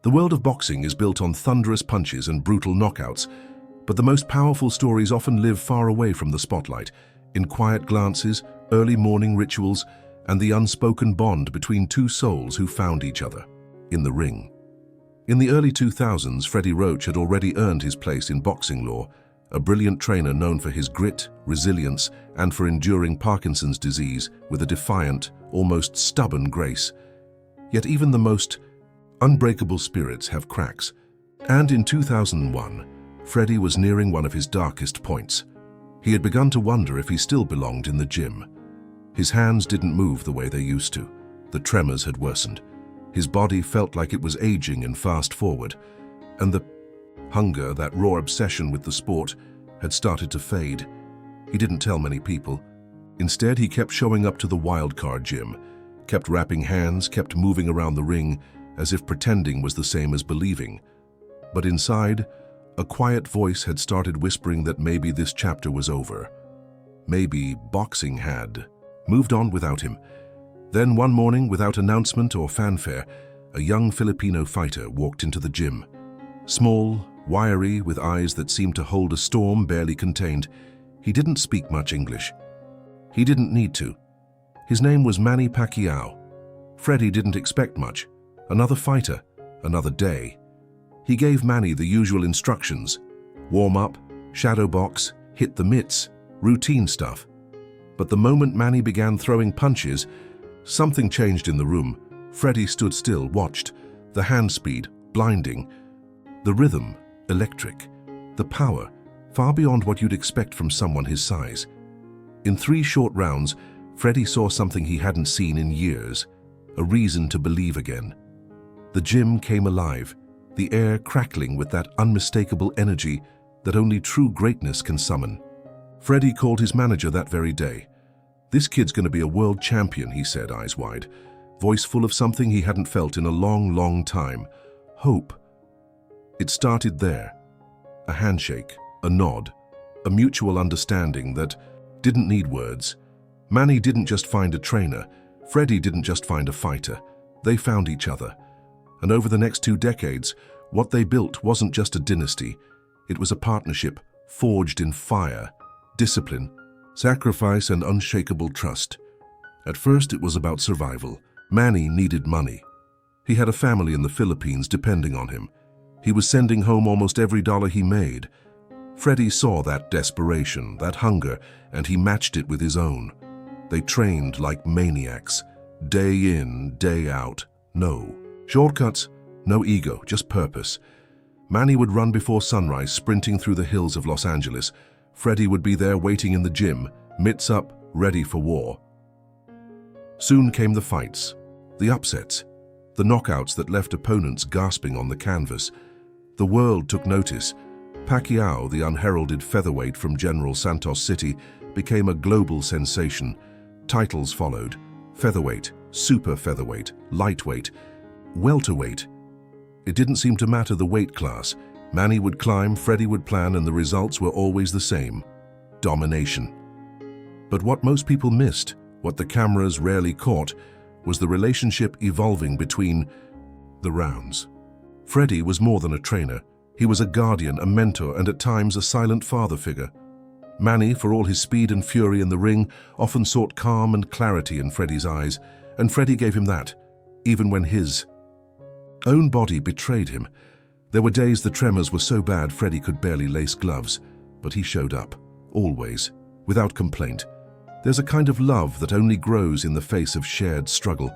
The world of boxing is built on thunderous punches and brutal knockouts, but the most powerful stories often live far away from the spotlight, in quiet glances, early morning rituals, and the unspoken bond between two souls who found each other in the ring. In the early 2000s, Freddie Roach had already earned his place in boxing lore, a brilliant trainer known for his grit, resilience, and for enduring Parkinson's disease with a defiant, almost stubborn grace. Yet even the most unbreakable spirits have cracks, and in 2001, Freddie was nearing one of his darkest points. He had begun to wonder if he still belonged in the gym. His hands didn't move the way they used to. The tremors had worsened. His body felt like it was aging and fast forward, and the hunger, that raw obsession with the sport, had started to fade. He didn't tell many people. Instead, he kept showing up to the wildcard gym, kept wrapping hands, kept moving around the ring, as if pretending was the same as believing. But inside, a quiet voice had started whispering that maybe this chapter was over. Maybe boxing had moved on without him. Then one morning, without announcement or fanfare, a young Filipino fighter walked into the gym. Small, wiry, with eyes that seemed to hold a storm barely contained. He didn't speak much English. He didn't need to. His name was Manny Pacquiao. Freddie didn't expect much. Another fighter, another day. He gave Manny the usual instructions: warm up, shadow box, hit the mitts, routine stuff. But the moment Manny began throwing punches, something changed in the room. Freddie stood still, watched. The hand speed, blinding. The rhythm, electric. The power, far beyond what you'd expect from someone his size. In 3 short rounds, Freddie saw something he hadn't seen in years, a reason to believe again. The gym came alive, the air crackling with that unmistakable energy that only true greatness can summon. Freddie called his manager that very day. "This kid's going to be a world champion," he said, eyes wide, voice full of something he hadn't felt in a long, long time: hope. It started there. A handshake, a nod, a mutual understanding that didn't need words. Manny didn't just find a trainer. Freddie didn't just find a fighter. They found each other. And over the next 2 decades, what they built wasn't just a dynasty. It was a partnership forged in fire, discipline, sacrifice, and unshakable trust. At first, it was about survival. Manny needed money. He had a family in the Philippines depending on him. He was sending home almost every dollar he made. Freddie saw that desperation, that hunger, and he matched it with his own. They trained like maniacs, day in, day out. No shortcuts, no ego, just purpose. Manny would run before sunrise, sprinting through the hills of Los Angeles. Freddie would be there waiting in the gym, mitts up, ready for war. Soon came the fights, the upsets, the knockouts that left opponents gasping on the canvas. The world took notice. Pacquiao, the unheralded featherweight from General Santos City, became a global sensation. Titles followed: featherweight, super featherweight, lightweight, welterweight. It didn't seem to matter the weight class. Manny would climb, Freddie would plan, and the results were always the same: domination. But what most people missed, what the cameras rarely caught, was the relationship evolving between the rounds. Freddie was more than a trainer. He was a guardian, a mentor, and at times a silent father figure. Manny, for all his speed and fury in the ring, often sought calm and clarity in Freddie's eyes, and Freddie gave him that, even when his own body betrayed him. There were days the tremors were so bad Freddie could barely lace gloves, but he showed up, always, without complaint. There's a kind of love that only grows in the face of shared struggle.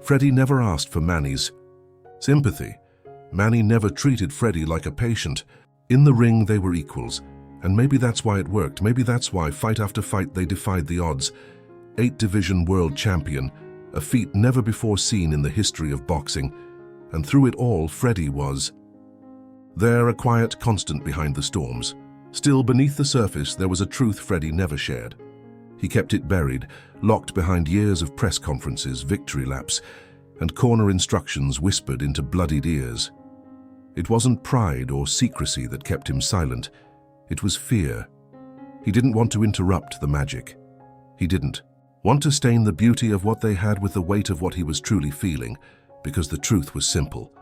Freddie never asked for Manny's sympathy. Manny never treated Freddie like a patient. In the ring, they were equals. And maybe that's why it worked. Maybe that's why, fight after fight, they defied the odds. 8-division world champion, a feat never before seen in the history of boxing. And through it all, Freddie was there, a quiet constant behind the storms. Still, beneath the surface, there was a truth Freddie never shared. He kept it buried, locked behind years of press conferences, victory laps, and corner instructions whispered into bloodied ears. It wasn't pride or secrecy that kept him silent. It was fear. He didn't want to interrupt the magic. He didn't want to stain the beauty of what they had with the weight of what he was truly feeling, because the truth was simple.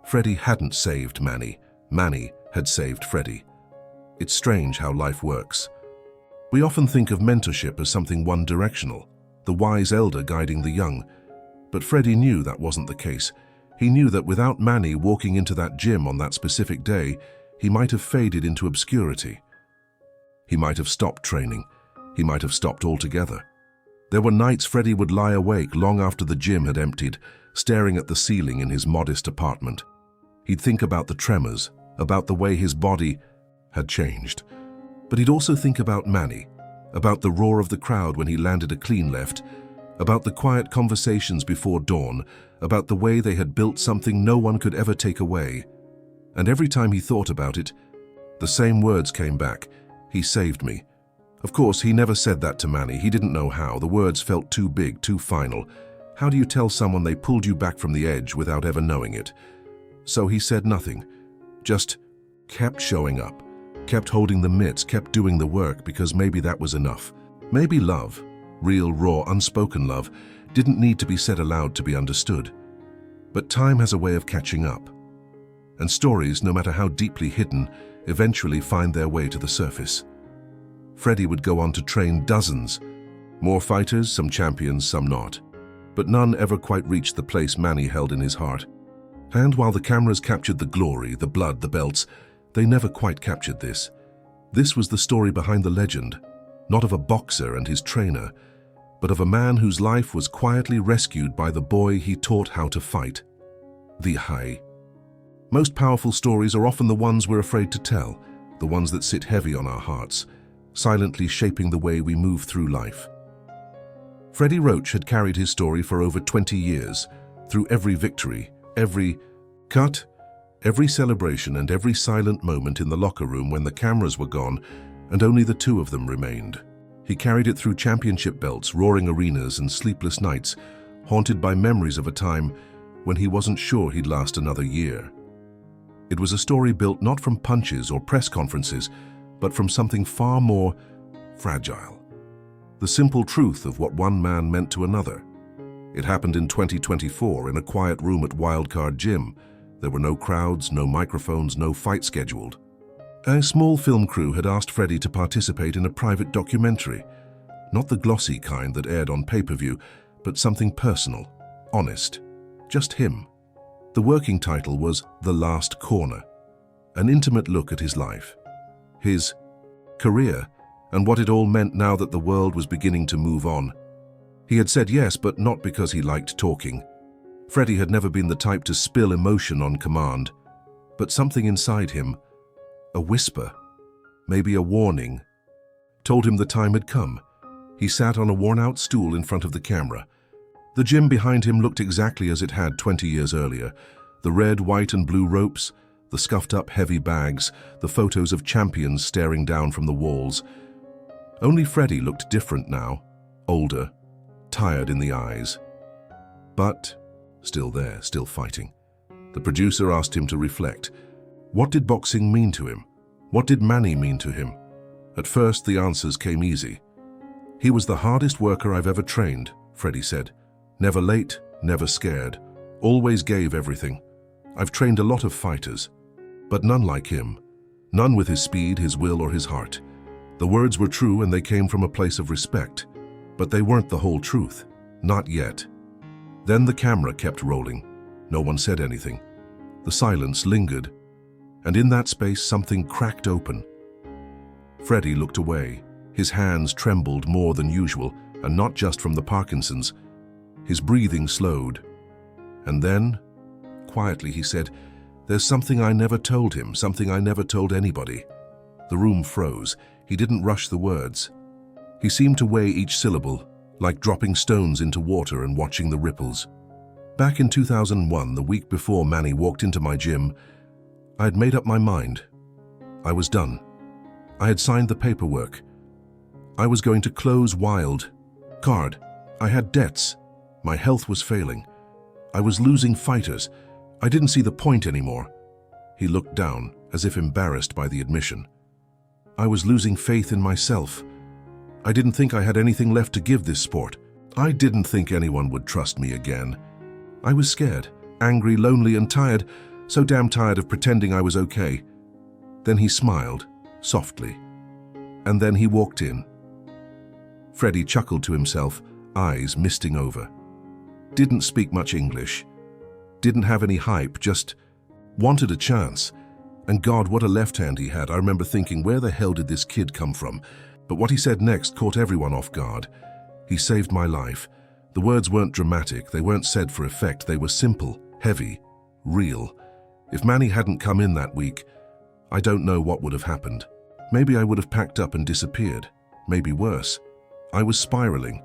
Freddie hadn't saved Manny. Manny had saved Freddie. It's strange how life works. We often think of mentorship as something one-directional, the wise elder guiding the young. But Freddie knew that wasn't the case. He knew that without Manny walking into that gym on that specific day, he might have faded into obscurity. He might have stopped training. He might have stopped altogether. There were nights Freddie would lie awake long after the gym had emptied, staring at the ceiling in his modest apartment. He'd think about the tremors, about the way his body had changed. But he'd also think about Manny, about the roar of the crowd when he landed a clean left, about the quiet conversations before dawn, about the way they had built something no one could ever take away. And every time he thought about it, the same words came back. He saved me. Of course, he never said that to Manny. He didn't know how. The words felt too big, too final. How do you tell someone they pulled you back from the edge without ever knowing it? So he said nothing, just kept showing up, kept holding the mitts, kept doing the work because maybe that was enough. Maybe love, real, raw, unspoken love, didn't need to be said aloud to be understood. But time has a way of catching up. And stories, no matter how deeply hidden, eventually find their way to the surface. Freddie would go on to train dozens. More fighters, some champions, some not. But none ever quite reached the place Manny held in his heart. And while the cameras captured the glory, the blood, the belts, they never quite captured this. This was the story behind the legend, not of a boxer and his trainer, but of a man whose life was quietly rescued by the boy he taught how to fight. The High. Most powerful stories are often the ones we're afraid to tell, the ones that sit heavy on our hearts, silently shaping the way we move through life. Freddie Roach had carried his story for over 20 years, through every victory, every cut, every celebration and every silent moment in the locker room when the cameras were gone and only the two of them remained. He carried it through championship belts, roaring arenas and sleepless nights, haunted by memories of a time when he wasn't sure he'd last another year. It was a story built not from punches or press conferences, but from something far more fragile. The simple truth of what one man meant to another. It happened in 2024 in a quiet room at Wildcard Gym. There were no crowds, no microphones, no fight scheduled. A small film crew had asked Freddie to participate in a private documentary. Not the glossy kind that aired on pay-per-view, but something personal, honest, just him. The working title was The Last Corner, an intimate look at his life, his career, and what it all meant now that the world was beginning to move on. He had said yes, but not because he liked talking. Freddie had never been the type to spill emotion on command, but something inside him, a whisper, maybe a warning, told him the time had come. He sat on a worn-out stool in front of the camera. The gym behind him looked exactly as it had 20 years earlier. The red, white and blue ropes, the scuffed-up heavy bags, the photos of champions staring down from the walls. Only Freddie looked different now, older, tired in the eyes. But still there, still fighting. The producer asked him to reflect. What did boxing mean to him? What did Manny mean to him? At first, the answers came easy. He was the hardest worker I've ever trained, Freddie said. Never late, never scared, always gave everything. I've trained a lot of fighters, but none like him. None with his speed, his will, or his heart. The words were true and they came from a place of respect, but they weren't the whole truth. Not yet. Then the camera kept rolling. No one said anything. The silence lingered, and in that space something cracked open. Freddie looked away. His hands trembled more than usual, and not just from the Parkinson's. His breathing slowed. And then, quietly, he said, "There's something I never told him, something I never told anybody." The room froze. He didn't rush the words. He seemed to weigh each syllable, like dropping stones into water and watching the ripples. Back in 2001, the week before Manny walked into my gym, I had made up my mind. I was done. I had signed the paperwork. I was going to close Wild Card. I had debts. My health was failing. I was losing fighters. I didn't see the point anymore. He looked down, as if embarrassed by the admission. I was losing faith in myself. I didn't think I had anything left to give this sport. I didn't think anyone would trust me again. I was scared, angry, lonely, and tired, so damn tired of pretending I was okay. Then he smiled, softly. And then he walked in. Freddie chuckled to himself, eyes misting over. Didn't speak much English. Didn't have any hype, just wanted a chance. And God, what a left hand he had. I remember thinking, where the hell did this kid come from? But what he said next caught everyone off guard. He saved my life. The words weren't dramatic, they weren't said for effect, they were simple, heavy, real. If Manny hadn't come in that week, I don't know what would have happened. Maybe I would have packed up and disappeared. Maybe worse. I was spiraling.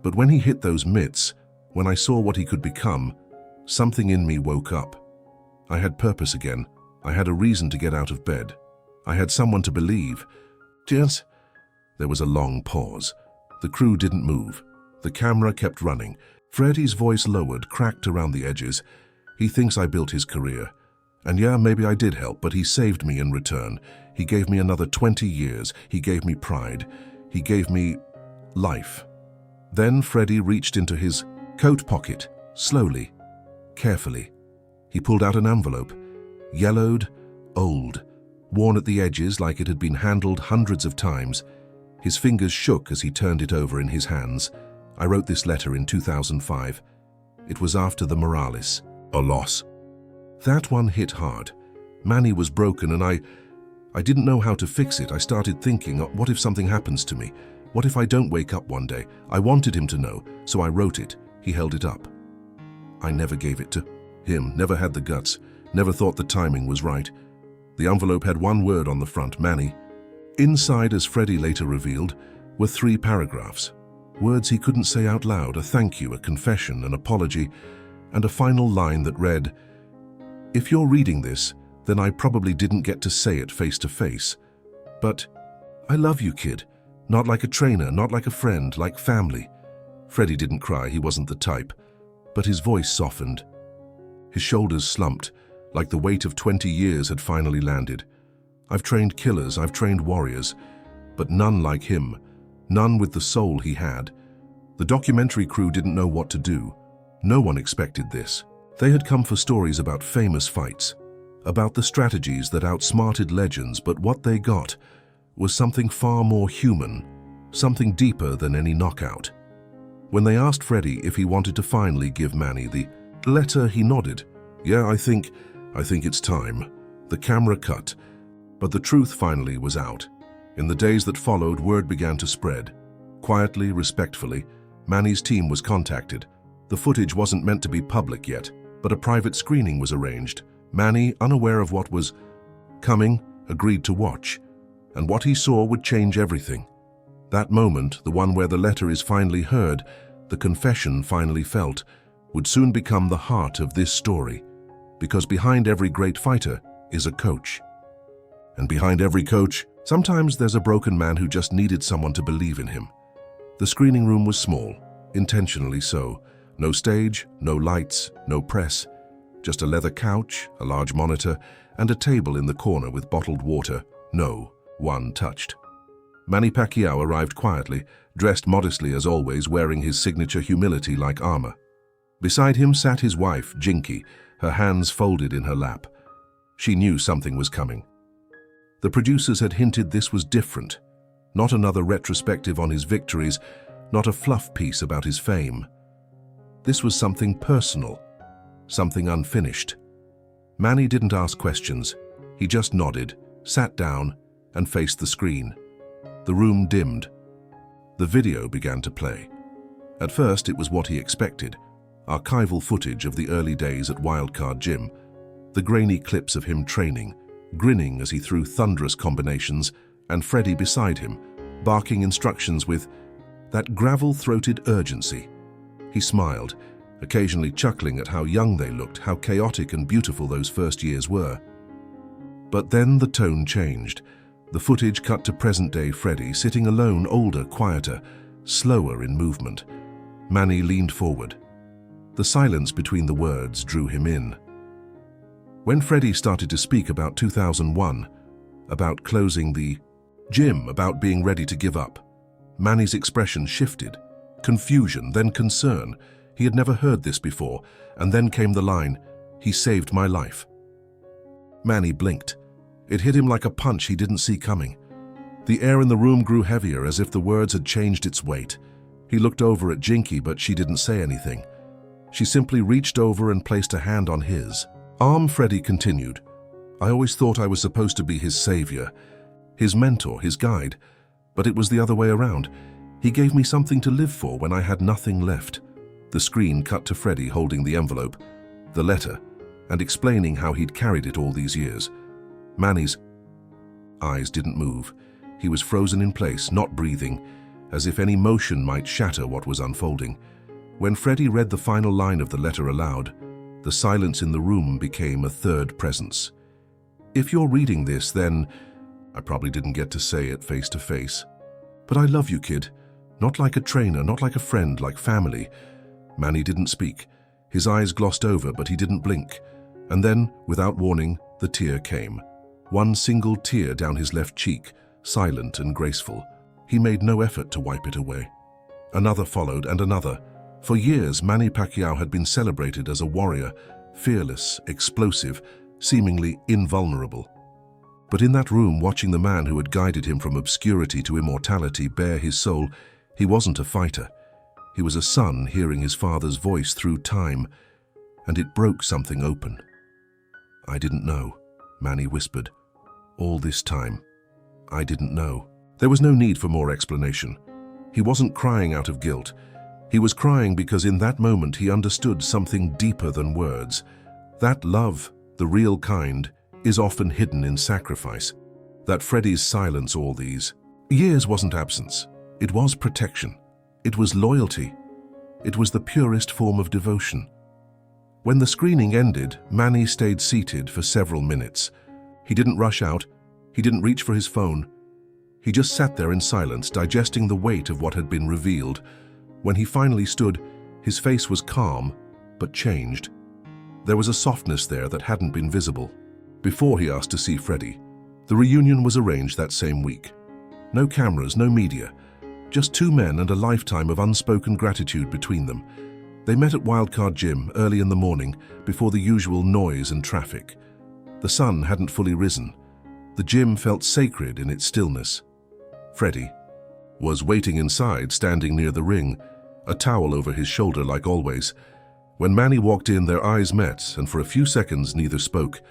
But when he hit those mitts, when I saw what he could become, something in me woke up. I had purpose again. I had a reason to get out of bed. I had someone to believe. Yes. There was a long pause. The crew didn't move. The camera kept running. Freddie's voice lowered, cracked around the edges. He thinks I built his career. And yeah, maybe I did help, but he saved me in return. He gave me another 20 years. He gave me pride. He gave me life. Then Freddie reached into his coat pocket, slowly, carefully. He pulled out an envelope, yellowed, old, worn at the edges like it had been handled hundreds of times. His fingers shook as he turned it over in his hands. I wrote this letter in 2005. It was after the Morales, a loss. That one hit hard. Manny was broken and I didn't know how to fix it. I started thinking, what if something happens to me? What if I don't wake up one day? I wanted him to know, so I wrote it. He held it up. I never gave it to him, never had the guts, never thought the timing was right. The envelope had one word on the front, Manny. Inside, as Freddie later revealed, were 3 paragraphs. Words he couldn't say out loud, a thank you, a confession, an apology, and a final line that read, "If you're reading this, then I probably didn't get to say it face to face. But I love you, kid. Not like a trainer, not like a friend, like family." Freddie didn't cry, he wasn't the type, but his voice softened. His shoulders slumped, like the weight of 20 years had finally landed. I've trained killers, I've trained warriors, but none like him, none with the soul he had. The documentary crew didn't know what to do. No one expected this. They had come for stories about famous fights, about the strategies that outsmarted legends, but what they got was something far more human, something deeper than any knockout. When they asked Freddie if he wanted to finally give Manny the letter, he nodded. Yeah, I think it's time. The camera cut, but the truth finally was out. In the days that followed, word began to spread. Quietly, respectfully, Manny's team was contacted. The footage wasn't meant to be public yet, but a private screening was arranged. Manny, unaware of what was coming, agreed to watch, and what he saw would change everything. That moment, the one where the letter is finally heard, the confession finally felt, would soon become the heart of this story. Because behind every great fighter is a coach. And behind every coach, sometimes there's a broken man who just needed someone to believe in him. The screening room was small, intentionally so. No stage, no lights, no press. Just a leather couch, a large monitor, and a table in the corner with bottled water. No one touched. Manny Pacquiao arrived quietly, dressed modestly as always, wearing his signature humility like armor. Beside him sat his wife, Jinky, her hands folded in her lap. She knew something was coming. The producers had hinted this was different. Not another retrospective on his victories, not a fluff piece about his fame. This was something personal, something unfinished. Manny didn't ask questions. He just nodded, sat down, and faced the screen. The room dimmed. The video began to play. At first, it was what he expected. Archival footage of the early days at Wildcard Gym. The grainy clips of him training, grinning as he threw thunderous combinations, and Freddie beside him, barking instructions with that gravel-throated urgency. He smiled, occasionally chuckling at how young they looked, how chaotic and beautiful those first years were. But then the tone changed. The footage cut to present-day Freddie, sitting alone, older, quieter, slower in movement. Manny leaned forward. The silence between the words drew him in. When Freddie started to speak about 2001, about closing the gym, about being ready to give up, Manny's expression shifted. Confusion, then concern. He had never heard this before, and then came the line, "He saved my life." Manny blinked. It hit him like a punch he didn't see coming. The air in the room grew heavier, as if the words had changed its weight. He looked over at Jinky, but she didn't say anything. She simply reached over and placed a hand on his arm. Freddie continued, "I always thought I was supposed to be his savior, his mentor, his guide, but it was the other way around. He gave me something to live for when I had nothing left." The screen cut to Freddie holding the envelope, the letter, and explaining how he'd carried it all these years. Manny's eyes didn't move. He was frozen in place, not breathing, as if any motion might shatter what was unfolding. When Freddie read the final line of the letter aloud, the silence in the room became a third presence. "If you're reading this, then..." I probably didn't get to say it face to face. "But I love you, kid. Not like a trainer, not like a friend, like family." Manny didn't speak. His eyes glossed over, but he didn't blink. And then, without warning, the tear came. One single tear down his left cheek, silent and graceful. He made no effort to wipe it away. Another followed, and another. For years, Manny Pacquiao had been celebrated as a warrior, fearless, explosive, seemingly invulnerable. But in that room, watching the man who had guided him from obscurity to immortality bare his soul, he wasn't a fighter. He was a son hearing his father's voice through time, and it broke something open. "I didn't know," Manny whispered. "All this time, I didn't know." There was no need for more explanation. He wasn't crying out of guilt. He was crying because in that moment he understood something deeper than words. That love, the real kind, is often hidden in sacrifice. That Freddie's silence all these years wasn't absence. It was protection. It was loyalty. It was the purest form of devotion. When the screening ended, Manny stayed seated for several minutes. He didn't rush out. He didn't reach for his phone. He just sat there in silence, digesting the weight of what had been revealed. When he finally stood, his face was calm, but changed. There was a softness there that hadn't been visible before he asked to see Freddie. The reunion was arranged that same week. No cameras, no media. Just two men and a lifetime of unspoken gratitude between them. They met at Wildcard Gym early in the morning, before the usual noise and traffic. The sun hadn't fully risen. The gym felt sacred in its stillness. Freddie was waiting inside, standing near the ring, a towel over his shoulder like always. When Manny walked in, their eyes met, and for a few seconds neither spoke.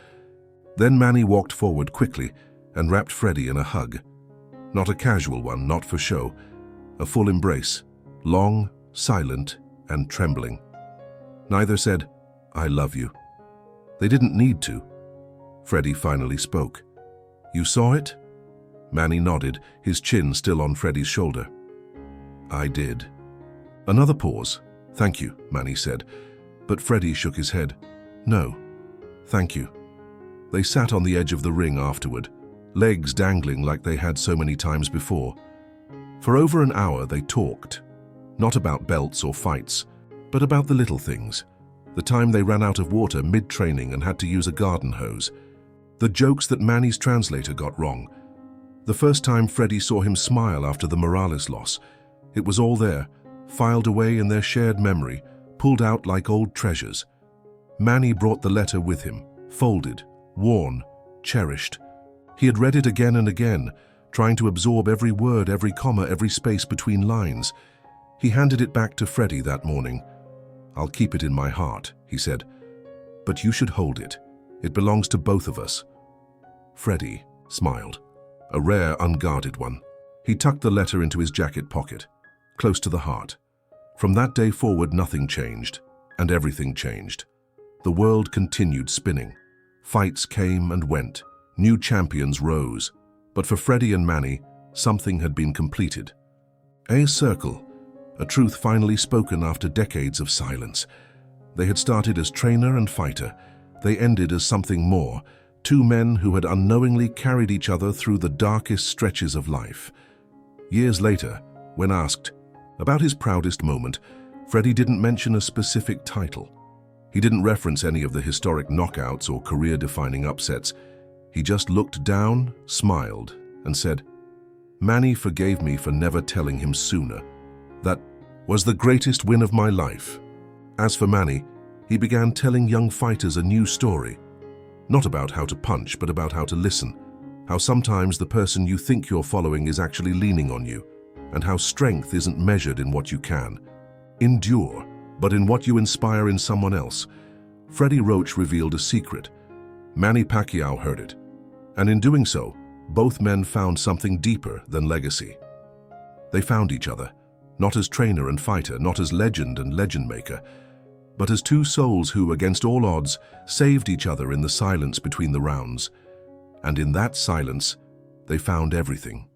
Then Manny walked forward quickly and wrapped Freddie in a hug. Not a casual one, not for show. A full embrace, long, silent, and trembling. Neither said, "I love you." They didn't need to. Freddie finally spoke. "You saw it?" Manny nodded, his chin still on Freddie's shoulder. "I did." Another pause. "Thank you," Manny said, but Freddie shook his head. "No, thank you." They sat on the edge of the ring afterward, legs dangling like they had so many times before. For over an hour they talked, not about belts or fights, but about the little things. The time they ran out of water mid-training and had to use a garden hose. The jokes that Manny's translator got wrong. The first time Freddie saw him smile after the Morales loss. It was all there, filed away in their shared memory, pulled out like old treasures. Manny brought the letter with him, folded, worn, cherished. He had read it again and again, trying to absorb every word, every comma, every space between lines. He handed it back to Freddie that morning. "I'll keep it in my heart," he said. "But you should hold it. It belongs to both of us." Freddie smiled, a rare, unguarded one. He tucked the letter into his jacket pocket, close to the heart. From that day forward, nothing changed, and everything changed. The world continued spinning. Fights came and went. New champions rose. But for Freddie and Manny, something had been completed. A circle, a truth finally spoken after decades of silence. They had started as trainer and fighter. They ended as something more, two men who had unknowingly carried each other through the darkest stretches of life. Years later, when asked about his proudest moment, Freddie didn't mention a specific title. He didn't reference any of the historic knockouts or career-defining upsets. He just looked down, smiled, and said, "Manny forgave me for never telling him sooner. That was the greatest win of my life." As for Manny, he began telling young fighters a new story. Not about how to punch, but about how to listen. How sometimes the person you think you're following is actually leaning on you, and how strength isn't measured in what you can endure, but in what you inspire in someone else. Freddie Roach revealed a secret. Manny Pacquiao heard it, and in doing so, both men found something deeper than legacy. They found each other, not as trainer and fighter, not as legend and legend maker, but as two souls who, against all odds, saved each other in the silence between the rounds. And in that silence, they found everything.